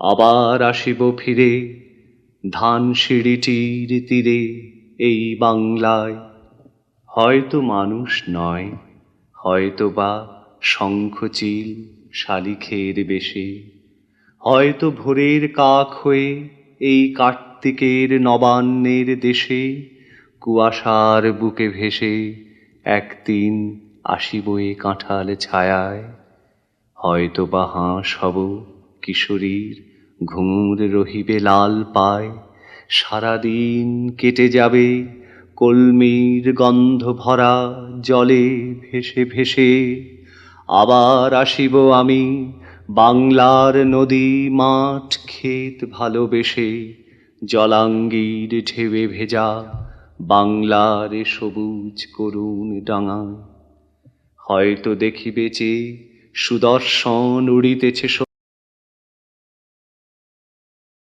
আবার আসিব ফিরে ধানসিঁড়িটির তীরে এই বাংলায়। হয়তো মানুষ নয়, হয়তো বা শঙ্খচিল শালিখের বেশে, হয়তো ভোরের কাক হয়ে এই কার্তিকের নবান্নের দেশে কুয়াশার বুকে ভেসে একদিন আসিব এ কাঁঠাল ছায়ায়। হয়তো বা হাঁস হব কিশোরীর ঘুঙুর রহিবে লাল পায়, সারাদিন কেটে যাবে কলমির গন্ধ ভরা জলে ভেসে ভেসে। আবার আসিব আমি বাংলার নদী মাঠ ক্ষেত ভালোবেসে, জলাঙ্গির ঢেউয়ে ভেজা বাংলার সবুজ করুণ ডাঙায়। হয়তো দেখিবে যে সুদর্শন উড়িতেছে